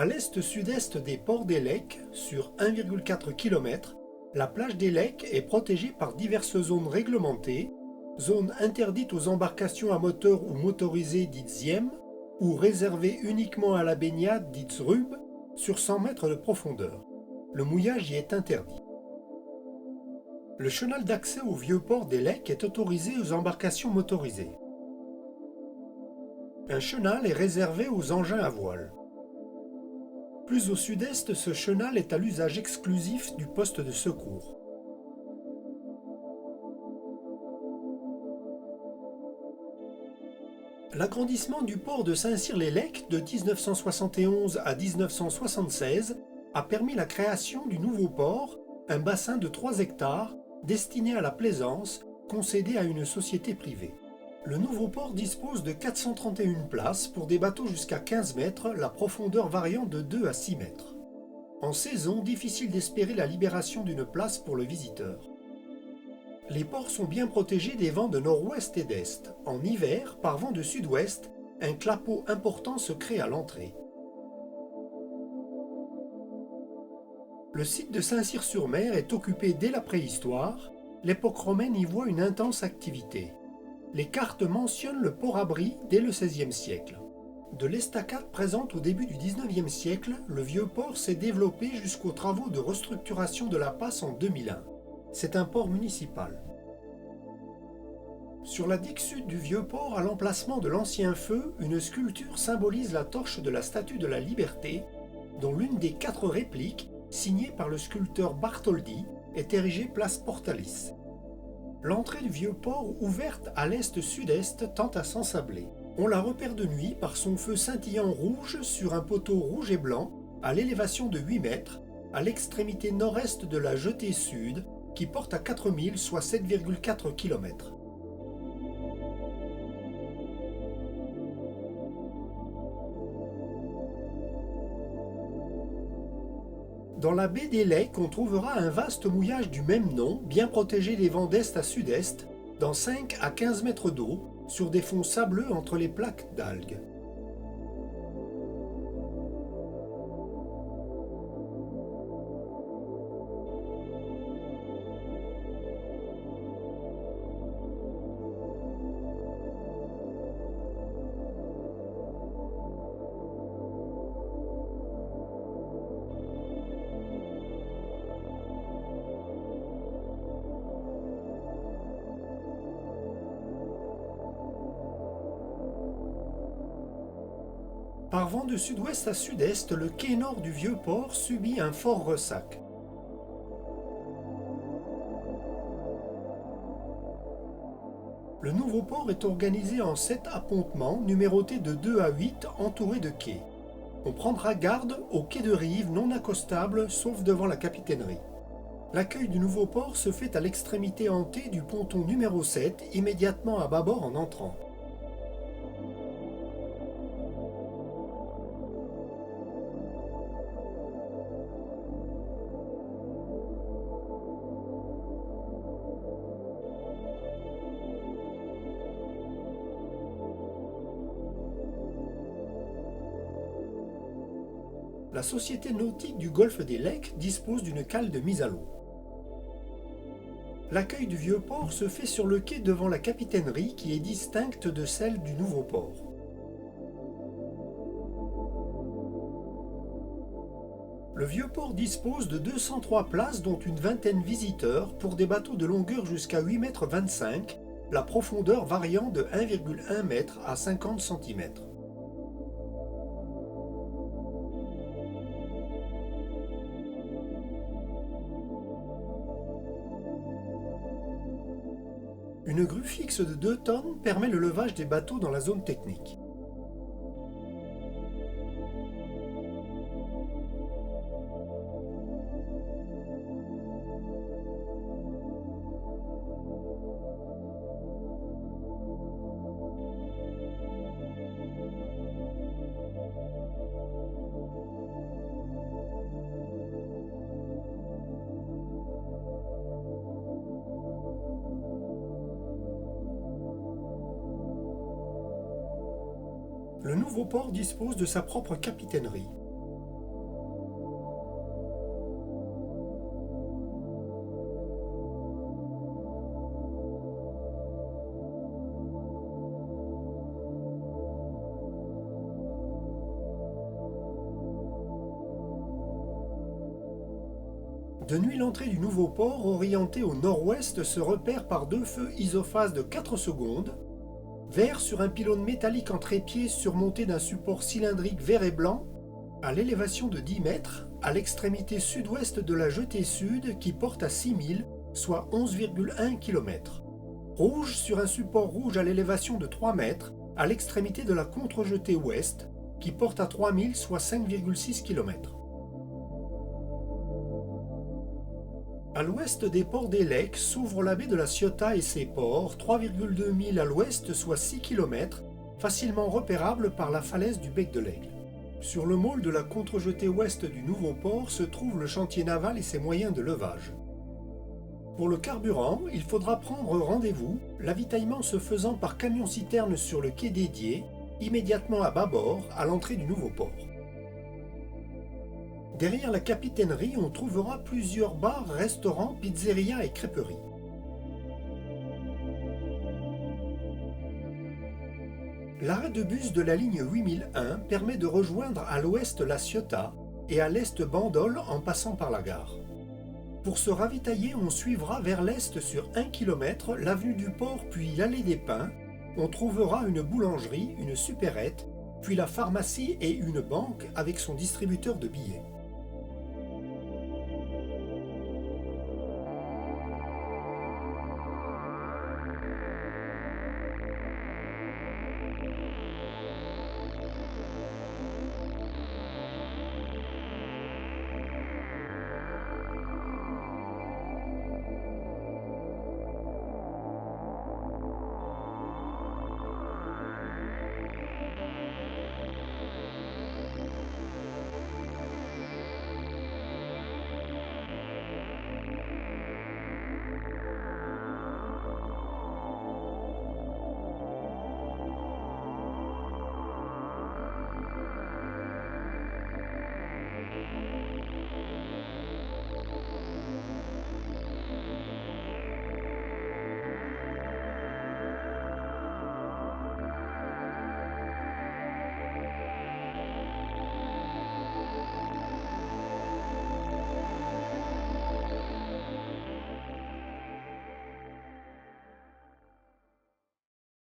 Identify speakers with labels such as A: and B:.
A: À l'est-sud-est des ports d'Élec, sur 1,4 km, la plage d'Élec est protégée par diverses zones réglementées, zones interdites aux embarcations à moteur ou motorisées dites ZIEM, ou réservées uniquement à la baignade dites RUB, sur 100 mètres de profondeur. Le mouillage y est interdit. Le chenal d'accès au vieux port d'Élec est autorisé aux embarcations motorisées. Un chenal est réservé aux engins à voile. Plus au sud-est, ce chenal est à l'usage exclusif du poste de secours. L'agrandissement du port de Saint-Cyr-l'Élec de 1971 à 1976 a permis la création du nouveau port, un bassin de 3 hectares destiné à la plaisance, concédé à une société privée. Le nouveau port dispose de 431 places pour des bateaux jusqu'à 15 mètres, la profondeur variant de 2 à 6 mètres. En saison, difficile d'espérer la libération d'une place pour le visiteur. Les ports sont bien protégés des vents de nord-ouest et d'est. En hiver, par vent de sud-ouest, un clapot important se crée à l'entrée. Le site de Saint-Cyr-sur-Mer est occupé dès la préhistoire. L'époque romaine y voit une intense activité. Les cartes mentionnent le port-abri dès le XVIe siècle. De l'estacade présente au début du XIXe siècle, le vieux port s'est développé jusqu'aux travaux de restructuration de la passe en 2001. C'est un port municipal. Sur la digue sud du vieux port, à l'emplacement de l'ancien feu, une sculpture symbolise la torche de la Statue de la Liberté, dont l'une des 4 répliques, signée par le sculpteur Bartholdi, est érigée place Portalis. L'entrée du vieux port, ouverte à l'est-sud-est, tend à s'ensabler. On la repère de nuit par son feu scintillant rouge sur un poteau rouge et blanc, à l'élévation de 8 mètres, à l'extrémité nord-est de la jetée sud, qui porte à 4000, soit 7,4 km. Dans la baie d'Élec, on trouvera un vaste mouillage du même nom, bien protégé des vents d'est à sud-est, dans 5 à 15 mètres d'eau, sur des fonds sableux entre les plaques d'algues. Par vent de sud-ouest à sud-est, le quai nord du vieux port subit un fort ressac. Le nouveau port est organisé en 7 appontements, numérotés de 2 à 8, entourés de quais. On prendra garde aux quais de rive non accostables, sauf devant la capitainerie. L'accueil du nouveau port se fait à l'extrémité hantée du ponton numéro 7, immédiatement à bâbord en entrant. La Société nautique du golfe d'Élec dispose d'une cale de mise à l'eau. L'accueil du vieux port se fait sur le quai devant la capitainerie qui est distincte de celle du nouveau port. Le vieux port dispose de 203 places dont une vingtaine visiteurs pour des bateaux de longueur jusqu'à 8,25 m, la profondeur variant de 1,1 m à 50 cm. Une grue fixe de 2 tonnes permet le levage des bateaux dans la zone technique. Le nouveau port dispose de sa propre capitainerie. De nuit, l'entrée du nouveau port, orienté au nord-ouest, se repère par deux feux isophases de 4 secondes, vert sur un pylône métallique en trépied surmonté d'un support cylindrique vert et blanc, à l'élévation de 10 mètres, à l'extrémité sud-ouest de la jetée sud qui porte à 6000, soit 11,1 km. Rouge sur un support rouge à l'élévation de 3 mètres, à l'extrémité de la contre-jetée ouest, qui porte à 3000, soit 5,6 km. À l'ouest des ports des Lecques s'ouvre la baie de la Ciotat et ses ports, 3,2 milles à l'ouest, soit 6 km, facilement repérable par la falaise du bec de l'Aigle. Sur le môle de la contre-jetée ouest du nouveau port se trouve le chantier naval et ses moyens de levage. Pour le carburant, il faudra prendre rendez-vous, l'avitaillement se faisant par camion-citerne sur le quai dédié, immédiatement à bâbord, à l'entrée du nouveau port. Derrière la capitainerie, on trouvera plusieurs bars, restaurants, pizzerias et crêperies. L'arrêt de bus de la ligne 8001 permet de rejoindre à l'ouest la Ciotat et à l'est Bandol en passant par la gare. Pour se ravitailler, on suivra vers l'est sur 1 km l'avenue du Port puis l'allée des Pins. On trouvera une boulangerie, une supérette, puis la pharmacie et une banque avec son distributeur de billets.